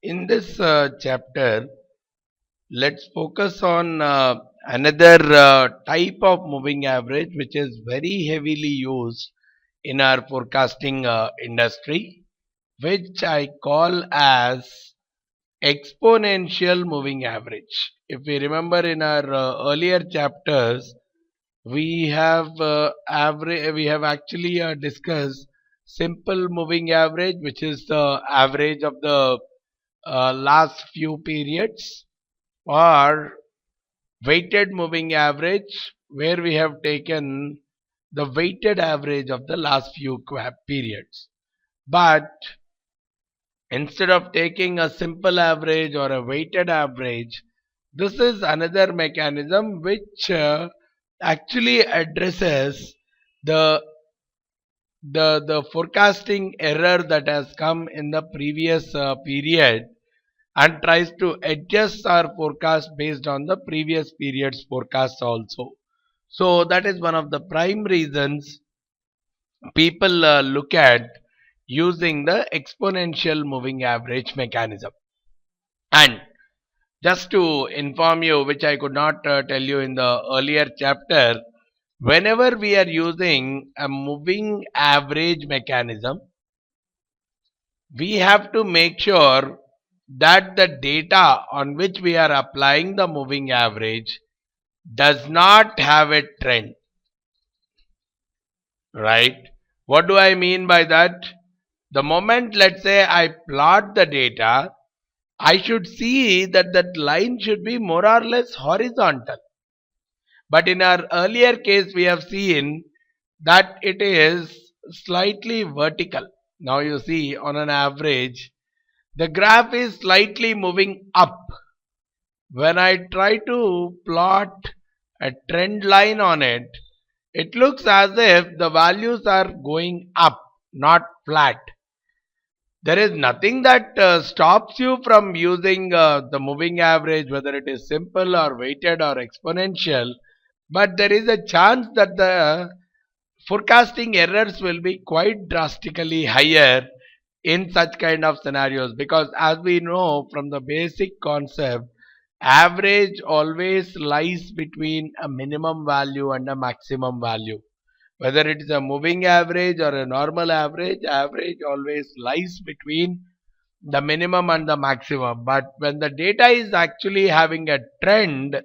In this chapter, let's focus on another type of moving average which is very heavily used in our forecasting industry, which I call as exponential moving average. If we remember in our earlier chapters, we have actually discussed simple moving average, which is the average of the last few periods, or weighted moving average, where we have taken the weighted average of the last few periods. But instead of taking a simple average or a weighted average, this is another mechanism which actually addresses the the forecasting error that has come in the previous period, and tries to adjust our forecast based on the previous period's forecast also. So that is one of the prime reasons people look at using the exponential moving average mechanism. And just to inform you, which I could not tell you in the earlier chapter, whenever we are using a moving average mechanism, we have to make sure that the data on which we are applying the moving average does not have a trend, right? What do I mean by that? The moment, let's say, I plot the data, I should see that that line should be more or less horizontal. But in our earlier case, we have seen that it is slightly vertical. Now you see, on an average, the graph is slightly moving up. When I try to plot a trend line on it, it looks as if the values are going up, not flat. There is nothing that stops you from using the moving average, whether it is simple or weighted or exponential, but there is a chance that the forecasting errors will be quite drastically higher in such kind of scenarios, because as we know from the basic concept, average always lies between a minimum value and a maximum value. Whether it is a moving average or a normal average, average always lies between the minimum and the maximum. But when the data is actually having a trend,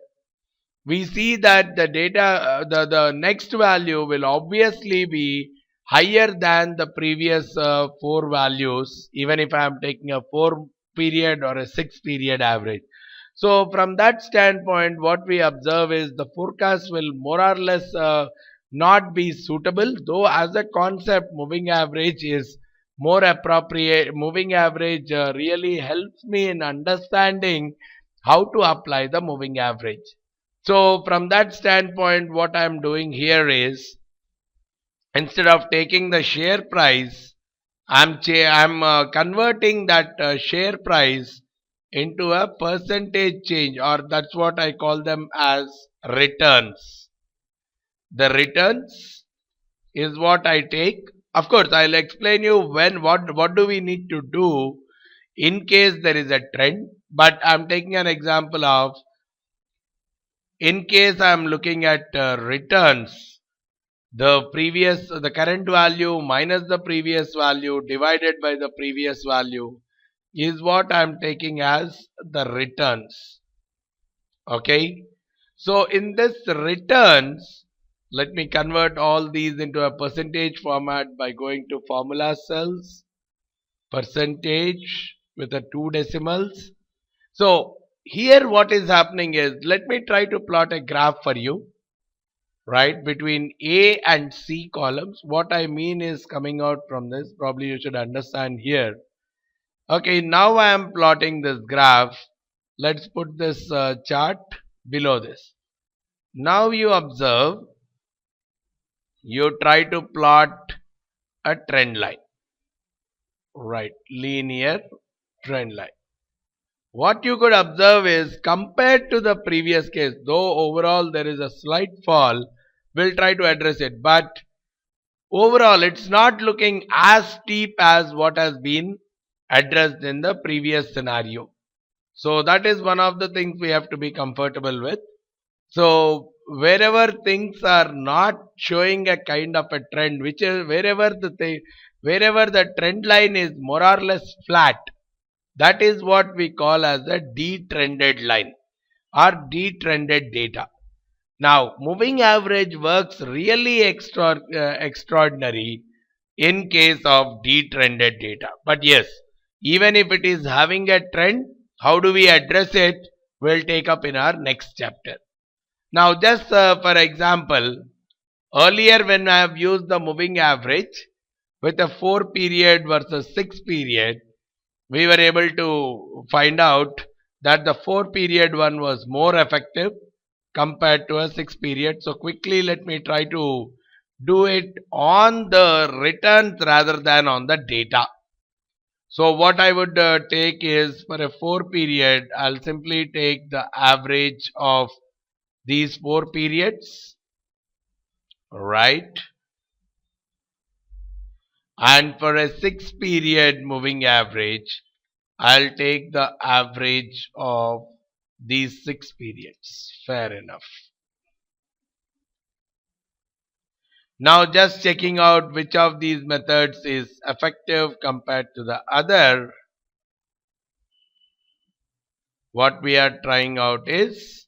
we see that the data, the next value will obviously be higher than the previous four values, even if I am taking a 4 period or a 6 period average. So from that standpoint, what we observe is the forecast will more or less not be suitable, though as a concept moving average is more appropriate. Moving average really helps me in understanding how to apply the moving average. So from that standpoint, what I am doing here is, instead of taking the share price, I'm converting that share price into a percentage change, or that's what I call them as returns. The returns is what I take. Of course, I'll explain you what do we need to do in case there is a trend. But I'm taking an example of, in case I'm looking at returns, the current value minus the previous value divided by the previous value is what I'm taking as the returns. Okay, so in this returns, let me convert all these into a percentage format by going to formula cells, percentage with the 2 decimals. So here what is happening is, let me try to plot a graph for you, right, between A and C columns. What I mean is coming out from this, probably you should understand here. Okay, now I am plotting this graph. Let's put this chart below this. Now you observe, you try to plot a trend line, right, linear trend line. What you could observe is, compared to the previous case, though overall there is a slight fall, we'll try to address it, but overall it's not looking as steep as what has been addressed in the previous scenario. So that is one of the things we have to be comfortable with. So wherever things are not showing a kind of a trend, which is wherever the trend line is more or less flat, that is what we call as a detrended line or detrended data. Now, moving average works really extraordinary in case of detrended data. But yes, even if it is having a trend, how do we address it? We'll take up in our next chapter. Now, just for example, earlier when I have used the moving average with a 4 period versus 6 period, we were able to find out that the 4 period one was more effective compared to a 6 period. So quickly let me try to do it on the returns rather than on the data. So what I would take is, for a 4 period, I'll simply take the average of these 4 periods, right? And for a 6 period moving average, I'll take the average of these 6 periods. Fair enough. Now just checking out which of these methods is effective compared to the other. What we are trying out is,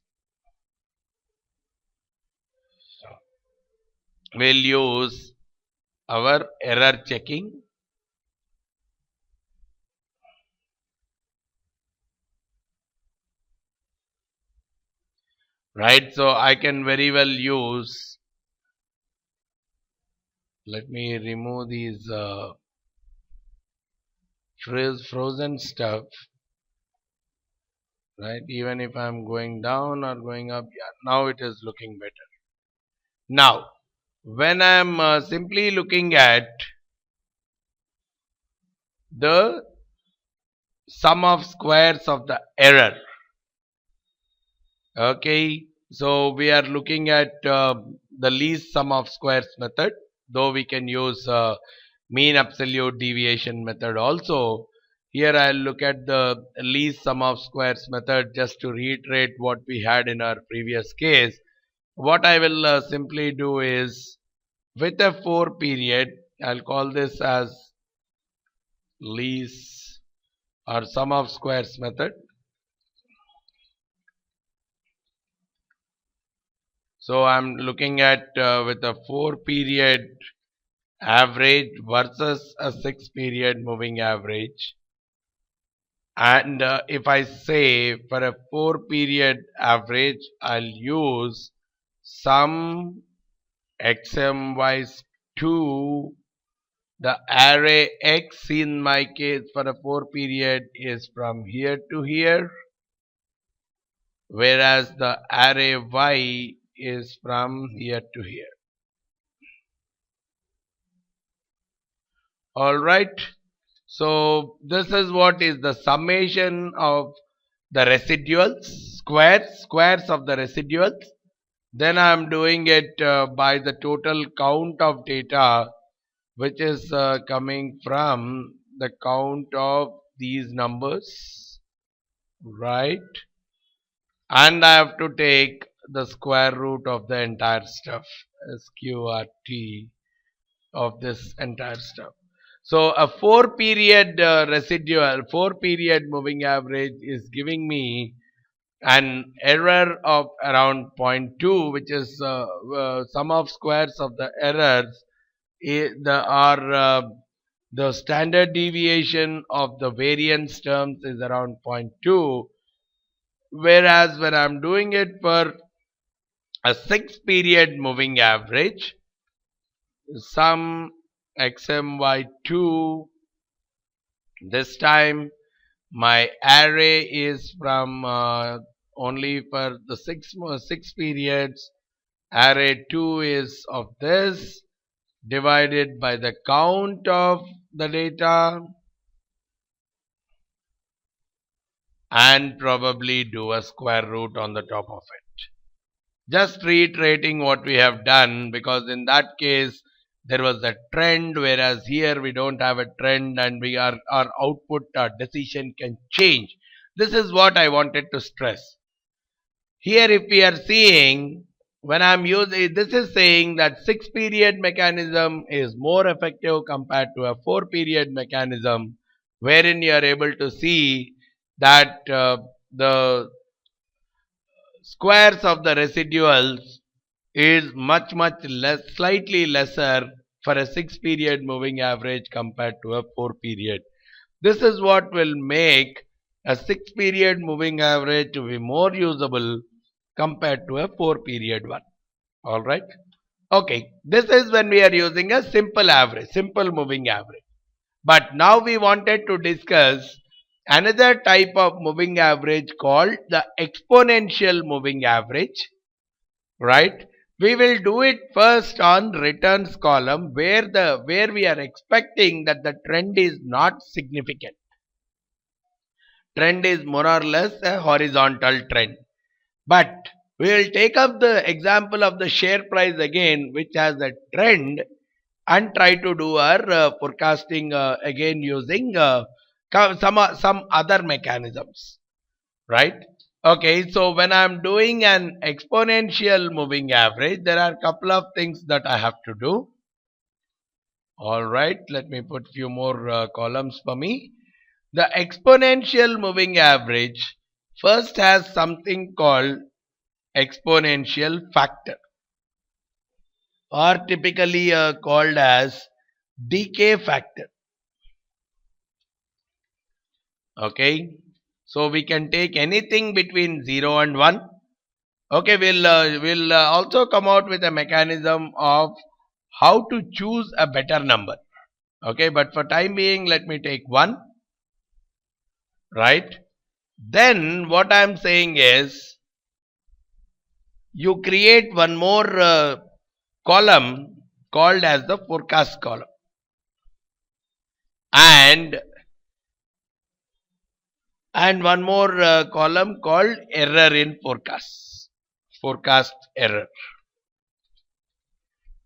we'll use our error checking. Right, so I can very well use, let me remove these frozen stuff, right? Even if I'm going down or going up, yeah, now it is looking better. Now, when I'm simply looking at the sum of squares of the error, okay, so we are looking at the least sum of squares method, though we can use mean absolute deviation method also. Here I'll look at the least sum of squares method just to reiterate what we had in our previous case. What I will simply do is, with a 4 period, I'll call this as least or sum of squares method. So I'm looking at with a 4 period average versus a 6 period moving average. And if I say for a 4 period average, I'll use sum xmy2. The array x in my case for a 4 period is from here to here, whereas the array y is from here to here. Alright, so this is what is the summation of the residuals, squares of the residuals. Then I am doing it by the total count of data, which is coming from the count of these numbers, right? And I have to take the square root of the entire stuff, sqrt of this entire stuff. So a 4 period residual, 4 period moving average is giving me an error of around 0.2, which is sum of squares of the errors the standard deviation of the variance terms is around 0.2, whereas when I'm doing it for a 6 period moving average, sum xmy2, this time my array is from only for the 6 periods, array 2 is of this, divided by the count of the data, and probably do a square root on the top of it. Just reiterating what we have done, because in that case there was a trend, whereas here we don't have a trend and our output, our decision can change. This is what I wanted to stress. Here if we are seeing, when I'm using, this is saying that 6-period mechanism is more effective compared to a 4-period mechanism, wherein you are able to see that the squares of the residuals is much less, slightly lesser for a 6-period moving average compared to a 4-period. This is what will make a 6-period moving average to be more usable compared to a 4-period one. Alright. Okay. This is when we are using a simple average, simple moving average. But now we wanted to discuss another type of moving average called the exponential moving average. Right. We will do it first on returns column where we are expecting that the trend is not significant. Trend is more or less a horizontal trend. But we will take up the example of the share price again, which has a trend, and try to do our forecasting again using some other mechanisms. Right. Okay, so when I'm doing an exponential moving average, there are a couple of things that I have to do. Alright, let me put few more columns for me. The exponential moving average first has something called exponential factor, or typically called as decay factor. Okay, so we can take anything between 0 and 1. Okay, we'll also come out with a mechanism of how to choose a better number. Okay, but for time being, let me take 1. Right. Then what I am saying is, you create one more column called as the forecast column, and one more column called error in forecast error.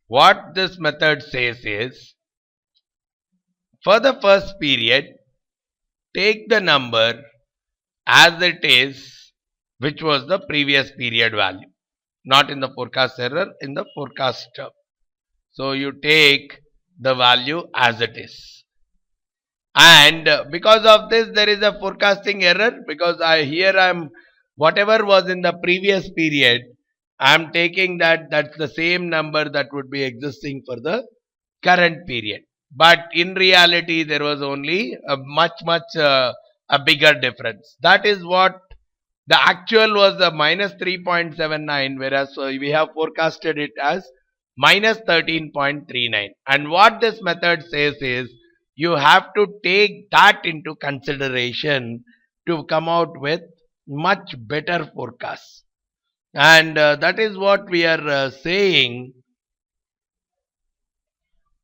What this method says is, for the first period, take the number as it is, which was the previous period value, not in the forecast error, in the forecast term. So you take the value as it is. And because of this, there is a forecasting error, because I'm whatever was in the previous period, I'm taking that's the same number that would be existing for the current period. But in reality, there was only a much a bigger difference. That is what the actual was, the minus 3.79, whereas we have forecasted it as minus 13.39. And what this method says is, you have to take that into consideration to come out with much better forecasts. And that is what we are saying.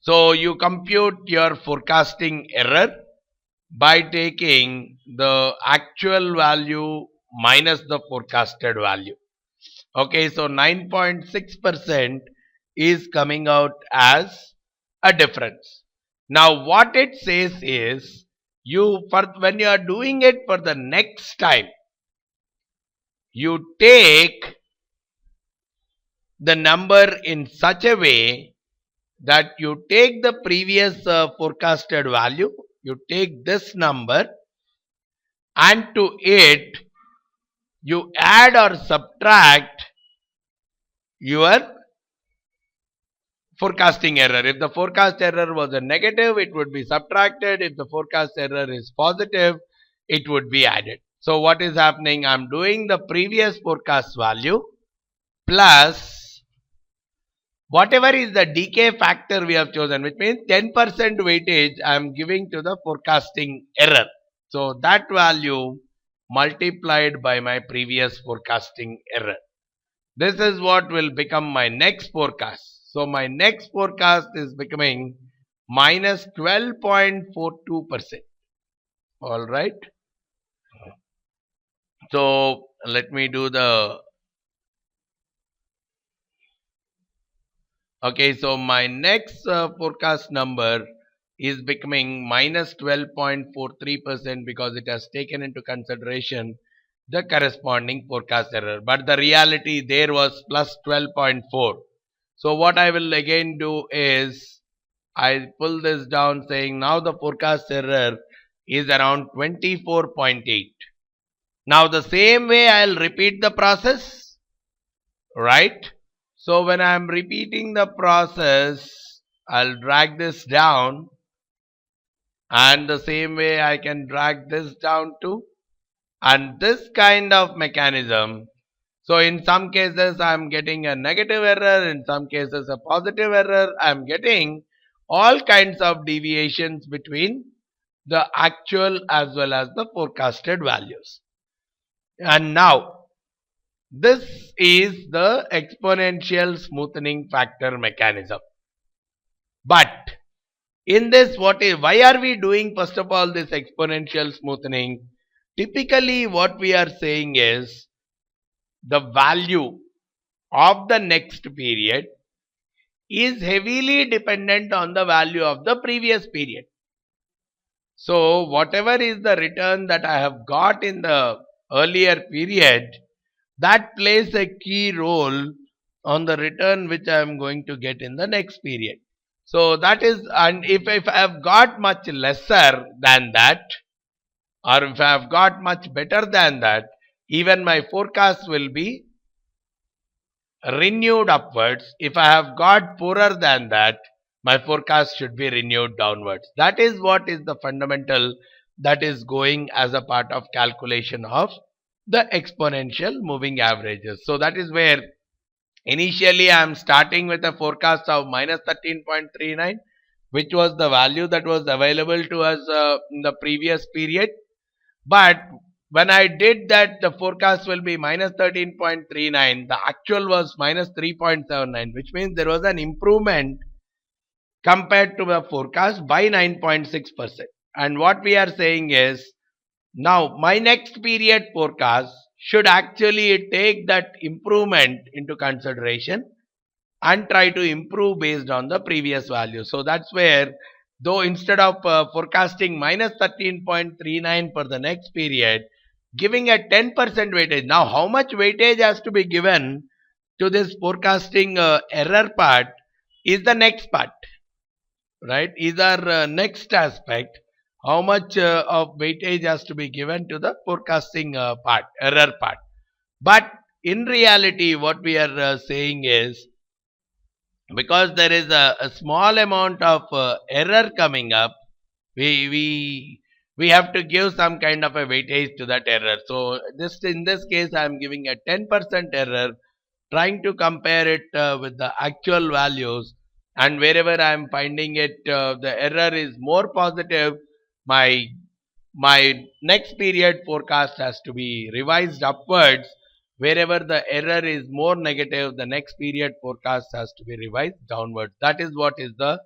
So you compute your forecasting error by taking the actual value minus the forecasted value. Okay, so 9.6% is coming out as a difference. Now what it says is, when you are doing it for the next time, you take the number in such a way that you take the previous forecasted value, you take this number, and to it you add or subtract your forecasting error. If the forecast error was a negative, it would be subtracted. If the forecast error is positive, it would be added. So what is happening? I'm doing the previous forecast value plus whatever is the decay factor we have chosen, which means 10% weightage I am giving to the forecasting error. So that value multiplied by my previous forecasting error. This is what will become my next forecast. So my next forecast is becoming minus 12.42%. Alright. So let me do the Okay, so my next forecast number is becoming minus 12.43% because it has taken into consideration the corresponding forecast error. But the reality there was plus 12.4. So what I will again do is I pull this down saying now the forecast error is around 24.8. Now the same way I'll repeat the process, right? So when I'm repeating the process, I'll drag this down, and the same way I can drag this down too. And this kind of mechanism, so in some cases I'm getting a negative error, in some cases a positive error, I'm getting all kinds of deviations between the actual as well as the forecasted values. And now this is the exponential smoothening factor mechanism. But in this, why are we doing first of all this exponential smoothening? Typically what we are saying is the value of the next period is heavily dependent on the value of the previous period. So whatever is the return that I have got in the earlier period, that plays a key role on the return which I am going to get in the next period. So that is, and if I have got much lesser than that, or if I have got much better than that, even my forecast will be renewed upwards. If I have got poorer than that, my forecast should be renewed downwards. That is what is the fundamental that is going as a part of calculation of the exponential moving averages. So that is where initially I am starting with a forecast of minus 13.39, which was the value that was available to us in the previous period. But when I did that, the forecast will be minus 13.39. The actual was minus 3.79, which means there was an improvement compared to the forecast by 9.6%. And what we are saying is, now my next period forecast should actually take that improvement into consideration and try to improve based on the previous value. So that's where, though instead of forecasting minus 13.39 for the next period, giving a 10% weightage. Now how much weightage has to be given to this forecasting error part is the next part, right? Is our next aspect. How much of weightage has to be given to the forecasting part, error part. But in reality, what we are saying is, because there is a small amount of error coming up, we have to give some kind of a weightage to that error. So this, in this case, I am giving a 10% error, trying to compare it with the actual values, and wherever I am finding it the error is more positive, my next period forecast has to be revised upwards. Wherever the error is more negative, the next period forecast has to be revised downwards. That is what is the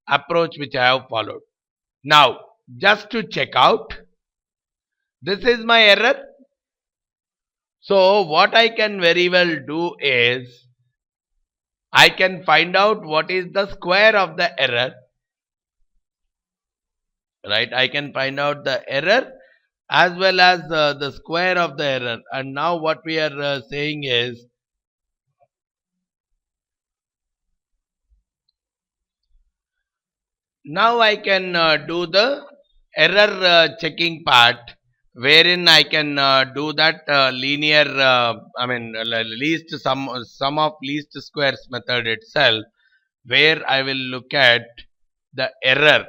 approach which I have followed. Now, just to check out, this is my error. So what I can very well do is, I can find out what is the square of the error, right? I can find out the error as well as the square of the error. And now what we are saying is, now I can do the error checking part, wherein I can do that linear, least sum of least squares method itself, where I will look at the error,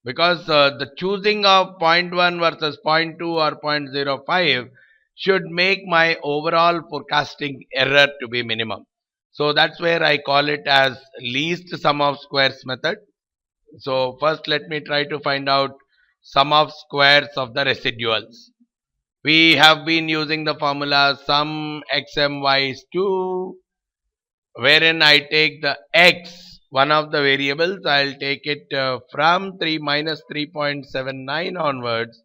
because the choosing of 0.1 versus 0.2 or 0.05 should make my overall forecasting error to be minimum. So that's where I call it as least sum of squares method. So first let me try to find out sum of squares of the residuals. We have been using the formula sum xmy is 2, wherein I take the x, one of the variables, I'll take it from 3 minus 3.79 onwards,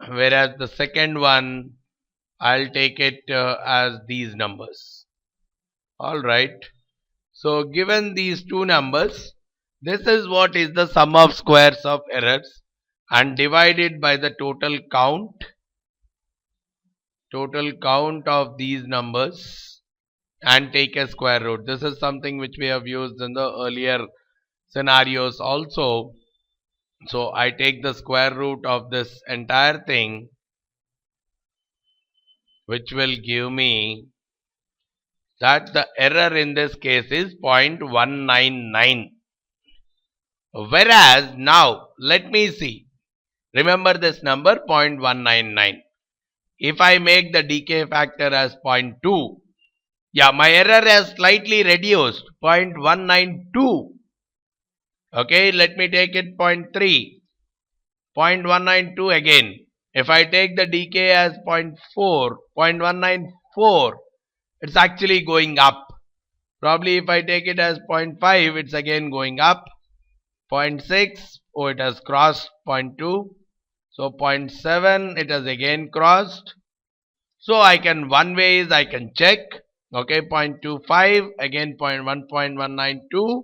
whereas the second one I'll take it as these numbers. Alright. So given these two numbers, this is what is the sum of squares of errors and divided by the total count of these numbers and take a square root. This is something which we have used in the earlier scenarios also. So I take the square root of this entire thing, which will give me that the error in this case is 0.199. Whereas now, let me see. Remember this number 0.199. If I make the decay factor as 0.2, yeah, my error has slightly reduced, 0.192. Okay, let me take it 0.3, 0.192 again. If I take the decay as 0.4, 0.194, it's actually going up. Probably if I take it as 0.5, it's again going up. 0.6, oh, it has crossed 0.2. So 0.7, it has again crossed. So I can, one way is I can check. Okay, 0.25, again 1.92,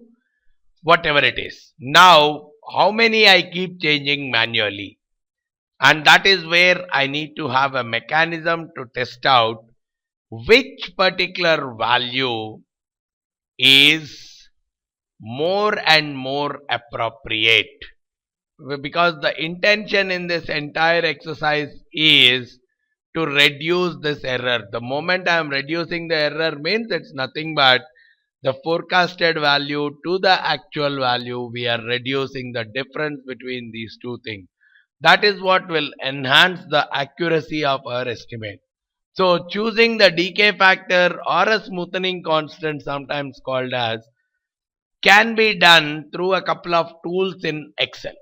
whatever it is. Now, how many I keep changing manually? And that is where I need to have a mechanism to test out which particular value is more and more appropriate. Because the intention in this entire exercise is to reduce this error. The moment I am reducing the error means it's nothing but the forecasted value to the actual value. We are reducing the difference between these two things. That is what will enhance the accuracy of our estimate. So choosing the decay factor or a smoothening constant, sometimes called as, can be done through a couple of tools in Excel.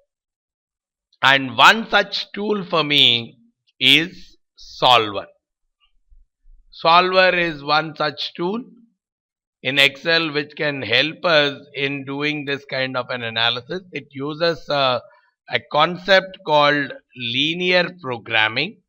And one such tool for me is Solver. Solver is one such tool in Excel which can help us in doing this kind of an analysis. It uses a concept called linear programming.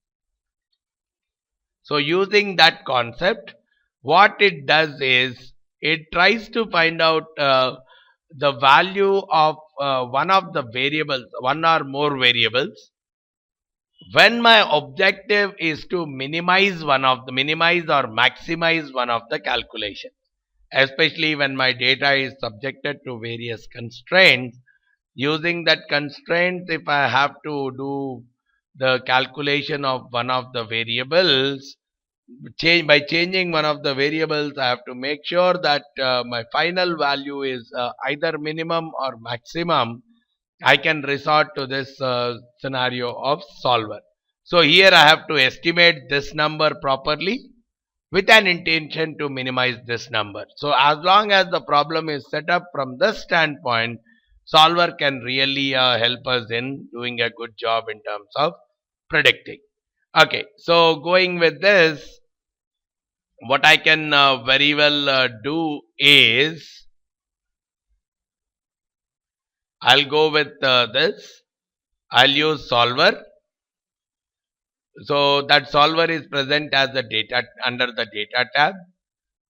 So using that concept, what it does is it tries to find out the value of one of the variables, one or more variables, when my objective is to minimize or maximize one of the calculations, especially when my data is subjected to various constraints. Using that constraint, if I have to do the calculation of one of the variables, by changing one of the variables, I have to make sure that my final value is either minimum or maximum. I can resort to this scenario of solver. So here I have to estimate this number properly with an intention to minimize this number. So as long as the problem is set up from this standpoint, solver can really help us in doing a good job in terms of predicting. Okay, so going with this, what I can very well do is, I'll go with this. I'll use solver. So that solver is present as the data under the data tab.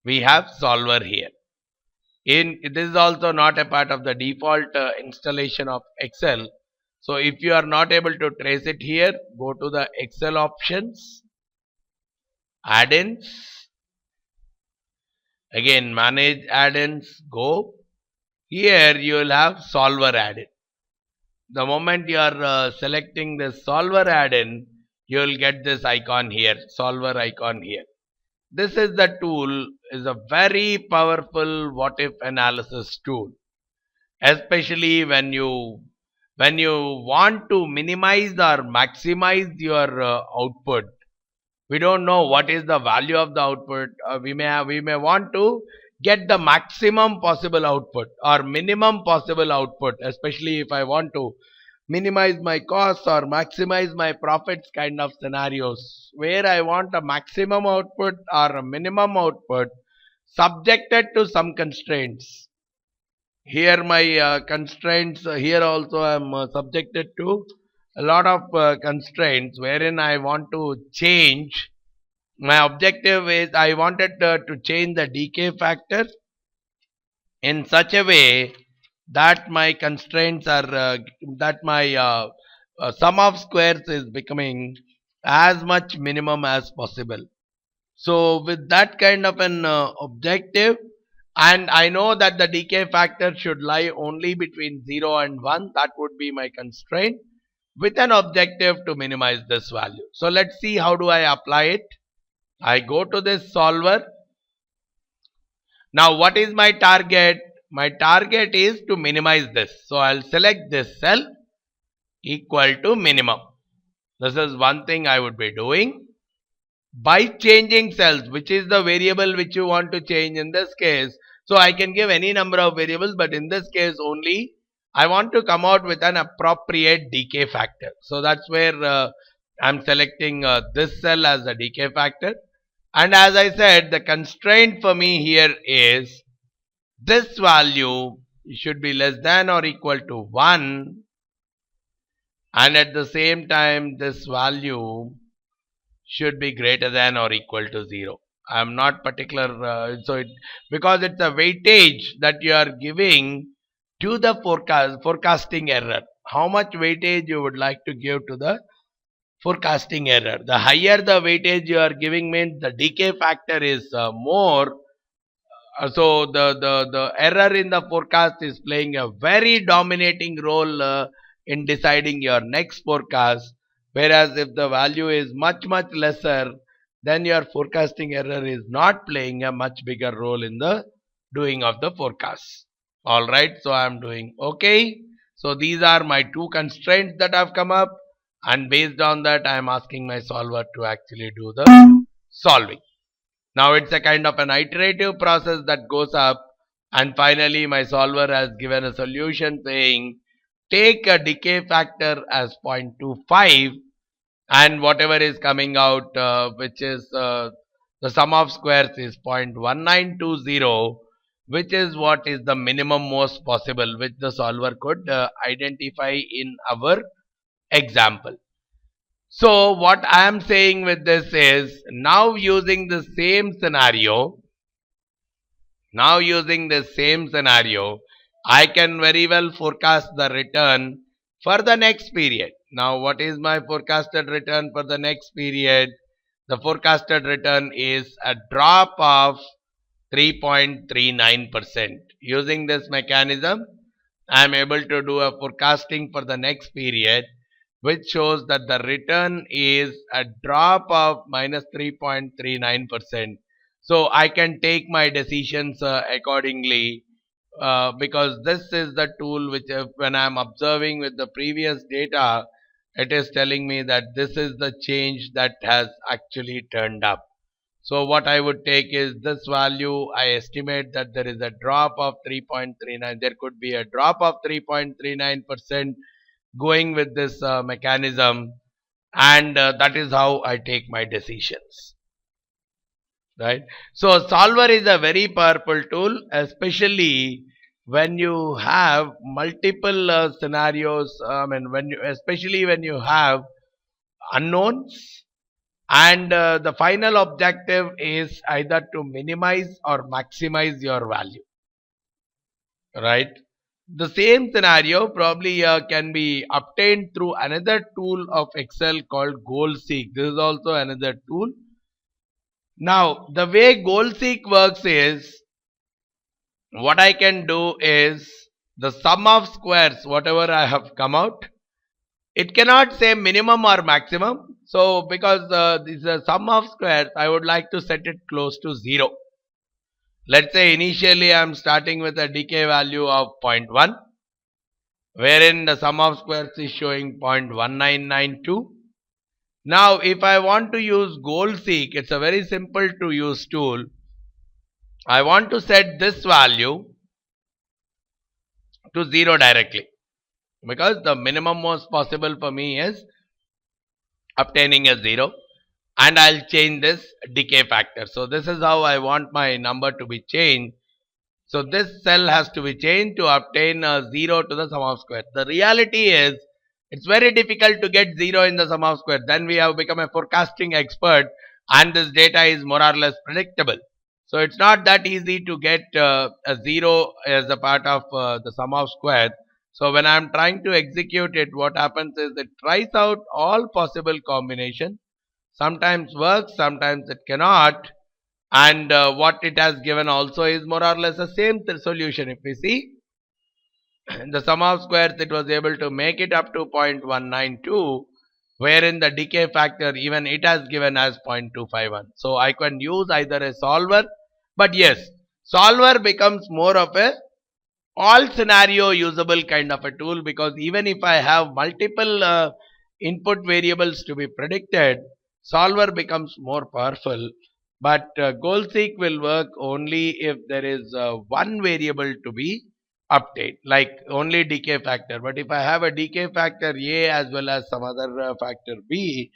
We have solver here. This is also not a part of the default installation of Excel. So if you are not able to trace it here, go to the Excel options, add-ins, again manage add-ins, go. Here you will have solver add-in. The moment you are selecting the solver add-in, you will get this icon here, solver icon here. This is the tool, is a very powerful what if analysis tool, especially when you want to minimize or maximize your output. We don't know what is the value of the output. We may want to get the maximum possible output or minimum possible output, especially if I want to minimize my costs or maximize my profits kind of scenarios, where I want a maximum output or a minimum output subjected to some constraints. Here my constraints, here also I am subjected to a lot of constraints wherein I want to change. My objective is I wanted to change the decay factor in such a way that my constraints are that my sum of squares is becoming as much minimum as possible. So with that kind of an objective, and I know that the decay factor should lie only between 0 and 1, that would be my constraint, with an objective to minimize this value. So let's see how do I apply it. I go to this solver. Now what is my target? My target is to minimize this. So I'll select this cell equal to minimum. This is one thing I would be doing. By changing cells, which is the variable which you want to change in this case. So I can give any number of variables, but in this case only I want to come out with an appropriate decay factor. So that's where I'm selecting this cell as a decay factor. And as I said, the constraint for me here is this value should be less than or equal to 1, and at the same time this value should be greater than or equal to 0. I am not particular, because it's a weightage that you are giving to the forecasting error. How much weightage you would like to give to the forecasting error? The higher the weightage you are giving means the decay factor is more. So the error in the forecast is playing a very dominating role in deciding your next forecast. Whereas if the value is much lesser, then your forecasting error is not playing a much bigger role in the doing of the forecast. Alright, so I am doing okay. So these are my two constraints that have come up, and based on that I am asking my solver to actually do the solving. Now it's a kind of an iterative process that goes up, and finally my solver has given a solution saying take a decay factor as 0.25, and whatever is coming out, which is the sum of squares is 0.1920, which is what is the minimum most possible which the solver could identify in our example. So what I am saying with this is, now using the same scenario, I can very well forecast the return for the next period. Now what is my forecasted return for the next period? The forecasted return is a drop of 3.39%. Using this mechanism, I am able to do a forecasting for the next period, which shows that the return is a drop of minus 3.39%. So I can take my decisions accordingly, because this is the tool which when I am observing with the previous data, it is telling me that this is the change that has actually turned up. So what I would take is this value. I estimate that there is a drop of 3.39. There could be a drop of 3.39% going with this mechanism, and that is how I take my decisions. Right. So solver is a very powerful tool, especially when you have multiple scenarios. Especially when you have unknowns, and the final objective is either to minimize or maximize your value. Right. The same scenario probably can be obtained through another tool of Excel called goal seek. This is also another tool. Now the way goal seek works is, what I can do is the sum of squares, whatever I have come out, it cannot say minimum or maximum. So because this is a sum of squares, I would like to set it close to 0. Let's say initially I am starting with a decay value of 0.1, wherein the sum of squares is showing 0.1992. Now if I want to use goal seek, it's a very simple to use tool. I want to set this value to 0 directly, because the minimum most possible for me is obtaining a 0, and I'll change this decay factor. So this is how I want my number to be changed. So this cell has to be changed to obtain a 0 to the sum of squares. The reality is, it's very difficult to get 0 in the sum of squares. Then we have become a forecasting expert, and this data is more or less predictable. So it's not that easy to get a 0 as a part of the sum of squares. So when I'm trying to execute it, what happens is it tries out all possible combinations. Sometimes works, sometimes it cannot. And what it has given also is more or less the same solution. If we see the sum of squares, it was able to make it up to 0.192, wherein the decay factor even it has given as 0.251. So I can use either a solver, but yes, solver becomes more of a all scenario usable kind of a tool, because even if I have multiple input variables to be predicted, solver becomes more powerful. But goal seek will work only if there is one variable to be update, like only decay factor. But if I have a decay factor A as well as some other factor B,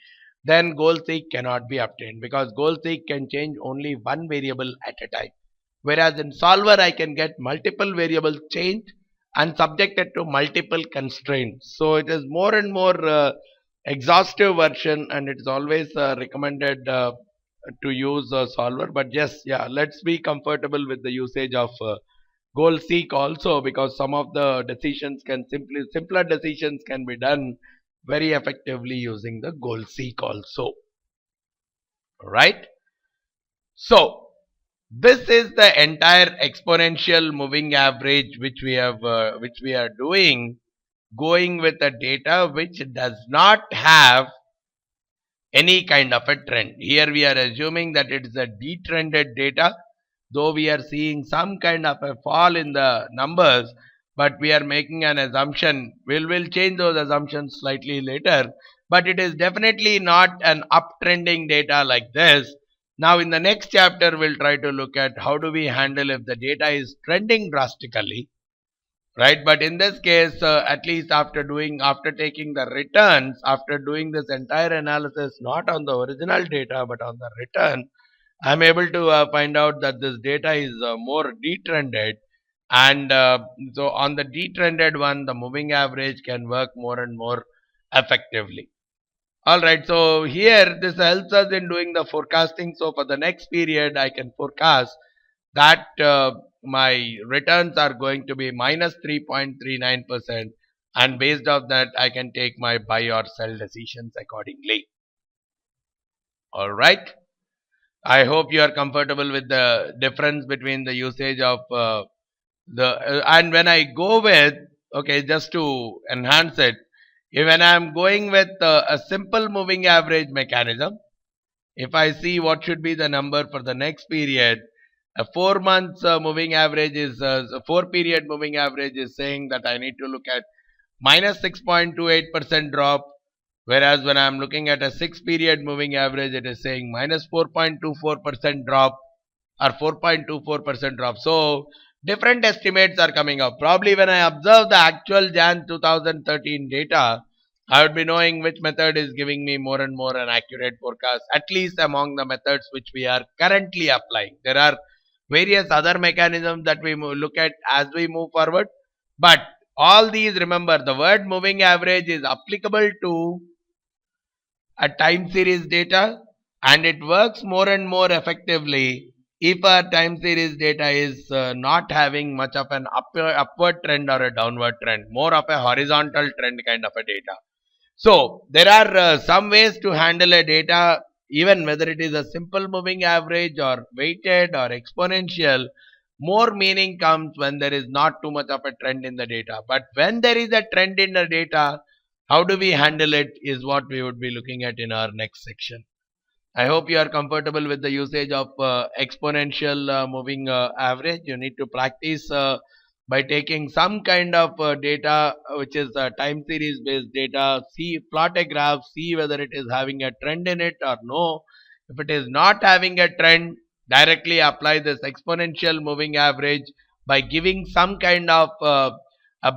then goal seek cannot be obtained, because goal seek can change only one variable at a time. Whereas in solver, I can get multiple variables changed and subjected to multiple constraints. So it is more and more exhaustive version, and it's always recommended to use solver. But yes, yeah, let's be comfortable with the usage of goal seek also, because some of the decisions can simpler decisions can be done very effectively using the goal seek also. Right? So this is the entire exponential moving average which we are doing, going with a data which does not have any kind of a trend. Here we are assuming that it is a detrended data, though we are seeing some kind of a fall in the numbers, but we are making an assumption. We'll change those assumptions slightly later, but it is definitely not an uptrending data like this. Now in the next chapter, we'll try to look at how do we handle if the data is trending drastically, right? But in this case, at least after taking the returns, after doing this entire analysis, not on the original data, but on the return, I'm able to find out that this data is more detrended. And so on the detrended one, the moving average can work more and more effectively. Alright, so here this helps us in doing the forecasting. So for the next period, I can forecast that my returns are going to be minus 3.39%, and based on that, I can take my buy or sell decisions accordingly. Alright, I hope you are comfortable with the difference between the usage of and when I go with, okay, just to enhance it, when I am going with a simple moving average mechanism, if I see what should be the number for the next period, a 4 months moving average is a 4 period moving average is saying that I need to look at minus 6.28% drop, whereas when I am looking at a 6 period moving average, it is saying minus 4.24% drop or 4.24% drop. So different estimates are coming up. Probably when I observe the actual Jan 2013 data, I would be knowing which method is giving me more and more an accurate forecast, at least among the methods which we are currently applying. There are various other mechanisms that we look at as we move forward, but all these, remember, the word moving average is applicable to a time series data, and it works more and more effectively if our time series data is not having much of an upward trend or a downward trend, more of a horizontal trend kind of a data. So there are some ways to handle a data, even whether it is a simple moving average or weighted or exponential. More meaning comes when there is not too much of a trend in the data. But when there is a trend in the data, how do we handle it is what we would be looking at in our next section. I hope you are comfortable with the usage of exponential moving average. You need to practice by taking some kind of data which is time series based data, see, plot a graph, see whether it is having a trend in it or no. If it is not having a trend, directly apply this exponential moving average by giving some kind of a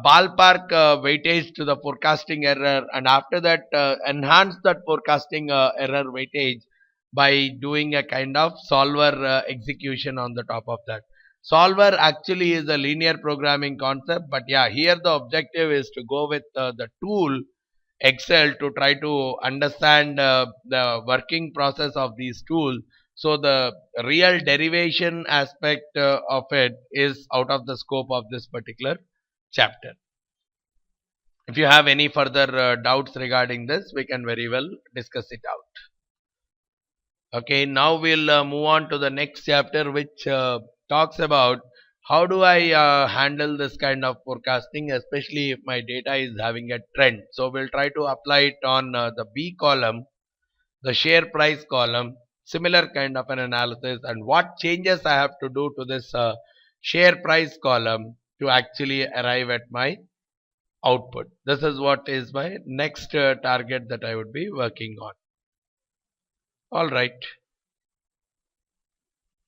ballpark weightage to the forecasting error, and after that enhance that forecasting error weightage by doing a kind of solver execution on the top of that. Solver actually is a linear programming concept, but yeah, here the objective is to go with the tool Excel to try to understand the working process of these tools, So the real derivation aspect of it is out of the scope of this particular chapter. If you have any further doubts regarding this, we can very well discuss it out. Okay, now we'll move on to the next chapter, which talks about how do I handle this kind of forecasting, especially if my data is having a trend. So we'll try to apply it on the B column, the share price column, similar kind of an analysis, and what changes I have to do to this share price column to actually arrive at my output. This is what is my next target that I would be working on. All right.